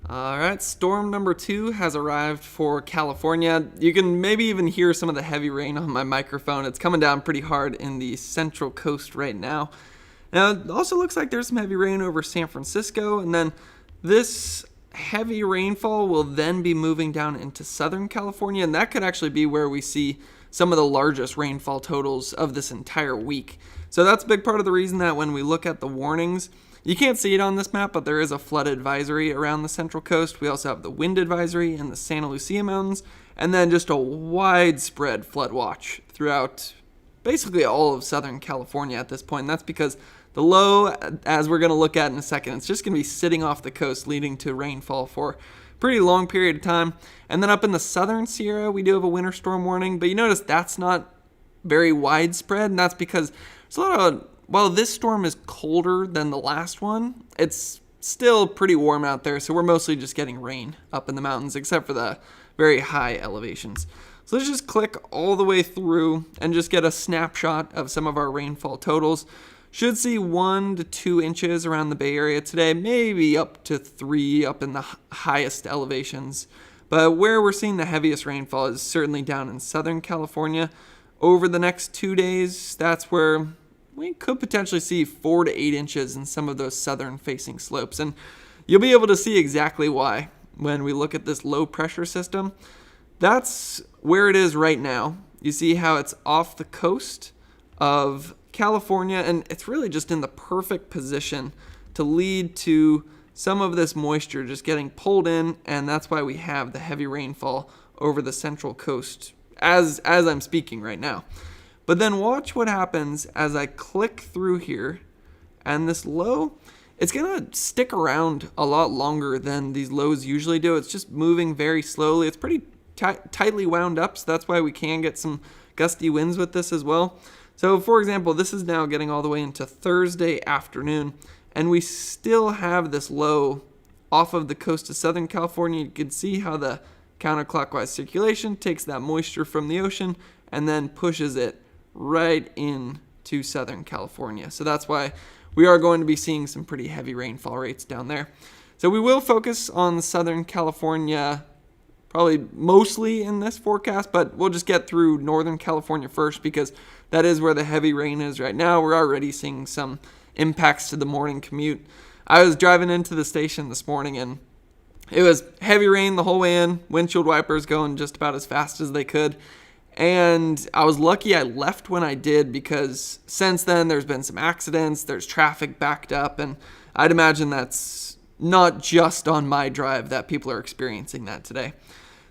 All right, storm number 2 has arrived for California. You can maybe even hear some of the heavy rain on my microphone. It's coming down pretty hard in the central coast right now. Now, it also looks like there's some heavy rain over San Francisco, and then this heavy rainfall will then be moving down into Southern California, and that could actually be where we see some of the largest rainfall totals of this entire week. So that's a big part of the reason that when we look at the warnings, you can't see it on this map, but there is a flood advisory around the central coast. We also have the wind advisory in the Santa Lucia Mountains, and then just a widespread flood watch throughout basically all of Southern California at this point. And that's because the low, as we're going to look at in a second, it's just going to be sitting off the coast, leading to rainfall for a pretty long period of time. And then up in the southern Sierra, we do have a winter storm warning, but you notice that's not very widespread, and that's because there's a lot of, while this storm is colder than the last one, it's still pretty warm out there, so we're mostly just getting rain up in the mountains, except for the very high elevations. So let's just click all the way through and just get a snapshot of some of our rainfall totals. Should see 1 to 2 inches around the Bay Area today, maybe up to 3 up in the highest elevations. But where we're seeing the heaviest rainfall is certainly down in Southern California. Over the next 2 days, that's where we could potentially see 4 to 8 inches in some of those southern facing slopes. And you'll be able to see exactly why when we look at this low pressure system. That's where it is right now. You see how it's off the coast of California, and it's really just in the perfect position to lead to some of this moisture just getting pulled in, and that's why we have the heavy rainfall over the central coast as I'm speaking right now. But then watch what happens as I click through here, and this low, it's going to stick around a lot longer than these lows usually do. It's just moving very slowly. It's pretty tightly wound up, so that's why we can get some gusty winds with this as well. So for example, this is now getting all the way into Thursday afternoon, and we still have this low off of the coast of Southern California. You can see how the counterclockwise circulation takes that moisture from the ocean and then pushes it right into Southern California. So that's why we are going to be seeing some pretty heavy rainfall rates down there. So we will focus on Southern California probably mostly in this forecast, but we'll just get through Northern California first because that is where the heavy rain is right now. We're already seeing some impacts to the morning commute. I was driving into the station this morning and it was heavy rain the whole way in, windshield wipers going just about as fast as they could. And I was lucky I left when I did because since then there's been some accidents, there's traffic backed up, and I'd imagine that's not just on my drive that people are experiencing that today.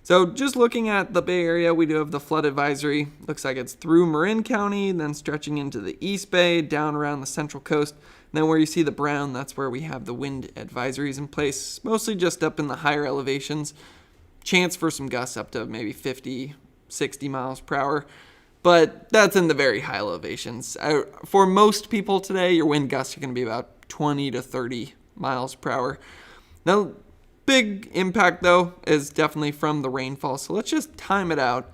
So just looking at the Bay Area, we do have the flood advisory. Looks like it's through Marin County, then stretching into the East Bay, down around the Central Coast. And then where you see the brown, that's where we have the wind advisories in place, mostly just up in the higher elevations. Chance for some gusts up to maybe 50, 60 miles per hour, but that's in the very high elevations. For most people today, your wind gusts are going to be about 20 to 30 miles per hour. Now, big impact though is definitely from the rainfall. So let's just time it out.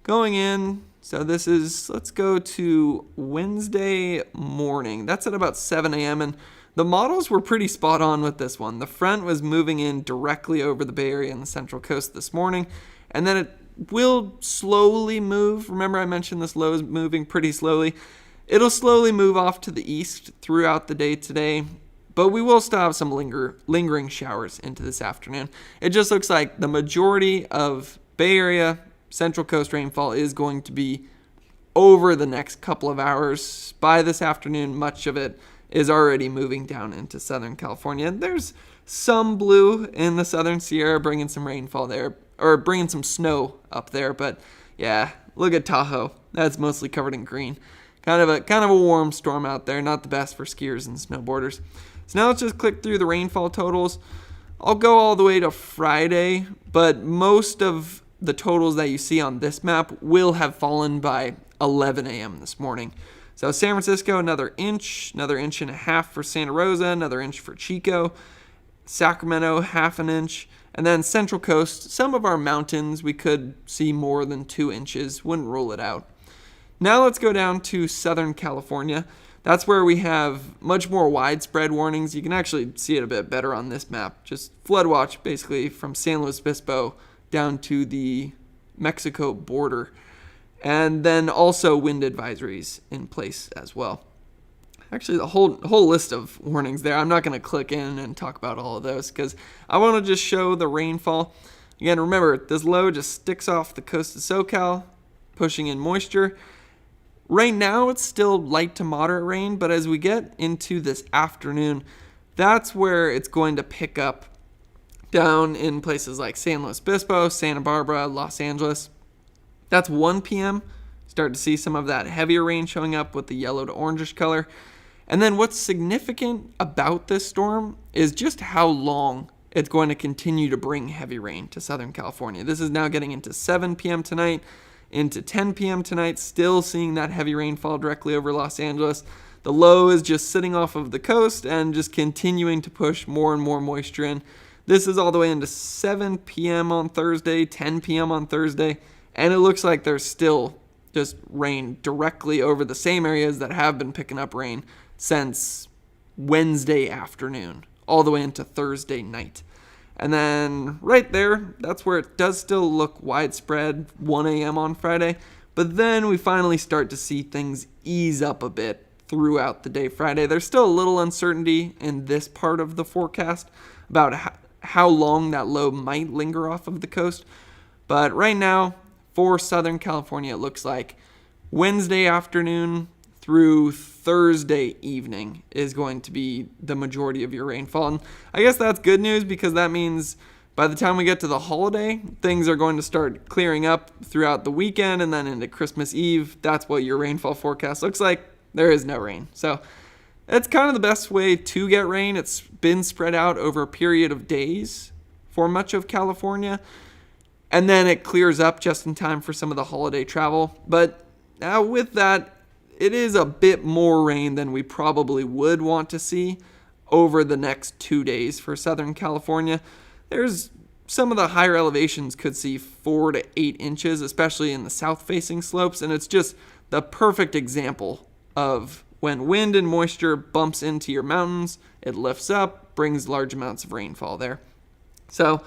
Going in, so this is, let's go to Wednesday morning. That's at about 7 a.m. and the models were pretty spot on with this one. The front was moving in directly over the Bay Area and the Central Coast this morning, and then it will slowly move. Remember I mentioned this low is moving pretty slowly. It'll slowly move off to the east throughout the day today, but we will still have some lingering showers into this afternoon. It just looks like the majority of Bay Area, Central Coast rainfall is going to be over the next couple of hours. By this afternoon, much of it is already moving down into Southern California. There's some blue in the Southern Sierra bringing some rainfall there, or bringing some snow up there, but yeah, look at Tahoe. That's mostly covered in green. Kind of a warm storm out there, not the best for skiers and snowboarders. So now let's just click through the rainfall totals. I'll go all the way to Friday, but most of the totals that you see on this map will have fallen by 11 a.m. this morning. So San Francisco, another inch and a half for Santa Rosa, another inch for Chico, Sacramento, half an inch, and then Central Coast, some of our mountains, we could see more than 2 inches. Wouldn't rule it out. Now let's go down to Southern California. That's where we have much more widespread warnings. You can actually see it a bit better on this map. Just flood watch basically from San Luis Obispo down to the Mexico border. And then also wind advisories in place as well. Actually, the whole list of warnings there. I'm not going to click in and talk about all of those because I want to just show the rainfall. Again, remember, this low just sticks off the coast of Socal, pushing in moisture. Right now, it's still light to moderate rain, but as we get into this afternoon, that's where it's going to pick up down in places like San Luis Obispo, Santa Barbara, Los Angeles. That's 1 p.m. Start to see some of that heavier rain showing up with the yellow to orangish color. And then what's significant about this storm is just how long it's going to continue to bring heavy rain to Southern California. This is now getting into 7 p.m. tonight, into 10 p.m. tonight, still seeing that heavy rainfall directly over Los Angeles. The low is just sitting off of the coast and just continuing to push more and more moisture in. This is all the way into 7 p.m. on Thursday, 10 p.m. on Thursday, and it looks like there's still just rain directly over the same areas that have been picking up rain since Wednesday afternoon, all the way into Thursday night. And then right there, that's where it does still look widespread, 1 a.m. on Friday. But then we finally start to see things ease up a bit throughout the day Friday. There's still a little uncertainty in this part of the forecast about how long that low might linger off of the coast. But right now, for Southern California, it looks like Wednesday afternoon through Thursday evening is going to be the majority of your rainfall. And I guess that's good news because that means by the time we get to the holiday, things are going to start clearing up throughout the weekend and then into Christmas Eve. That's what your rainfall forecast looks like. There is no rain. So it's kind of the best way to get rain. It's been spread out over a period of days for much of California. And then it clears up just in time for some of the holiday travel. But now with that, it is a bit more rain than we probably would want to see over the next 2 days for Southern California. There's some of the higher elevations could see 4 to 8 inches, especially in the south-facing slopes, and it's just the perfect example of when wind and moisture bumps into your mountains, it lifts up, brings large amounts of rainfall there. So,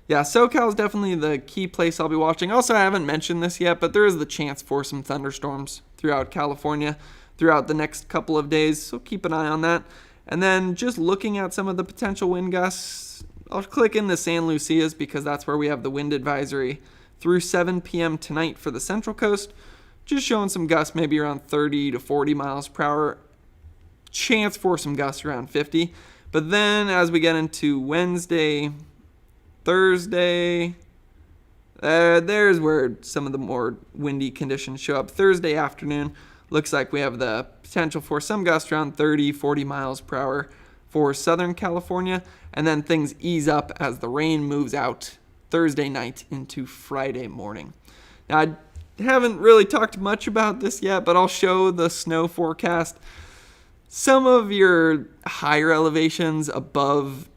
yeah, Socal is definitely the key place I'll be watching. Also, I haven't mentioned this yet, but there is the chance for some thunderstorms throughout California throughout the next couple of days, so keep an eye on that. And then just looking at some of the potential wind gusts, I'll click in the San Lucias because that's where we have the wind advisory through 7 p.m. tonight for the Central Coast. Just showing some gusts maybe around 30 to 40 miles per hour. Chance for some gusts around 50. But then as we get into Wednesday, Thursday, there's where some of the more windy conditions show up. Thursday afternoon, looks like we have the potential for some gusts around 30, 40 miles per hour for Southern California. And then things ease up as the rain moves out Thursday night into Friday morning. Now, I haven't really talked much about this yet, but I'll show the snow forecast. Some of your higher elevations above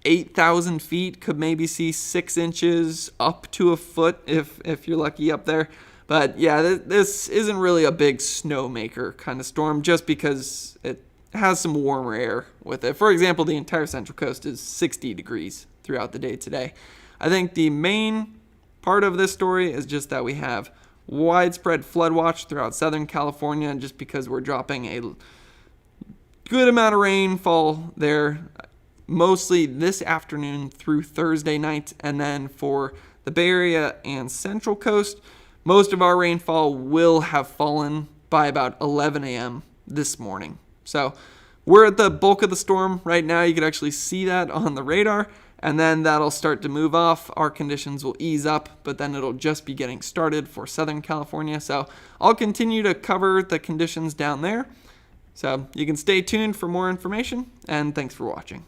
8,000 feet could maybe see 6 inches up to a foot if you're lucky up there. But yeah, this isn't really a big snowmaker kind of storm just because it has some warmer air with it. For example, the entire Central Coast is 60 degrees throughout the day today. I think the main part of this story is just that we have widespread flood watch throughout Southern California, and just because we're dropping a good amount of rainfall there, mostly this afternoon through Thursday night, and then for the Bay Area and Central Coast, most of our rainfall will have fallen by about 11 a.m. this morning. So we're at the bulk of the storm right now. You can actually see that on the radar, and then that'll start to move off. Our conditions will ease up, but then it'll just be getting started for Southern California. So I'll continue to cover the conditions down there. So you can stay tuned for more information, and thanks for watching.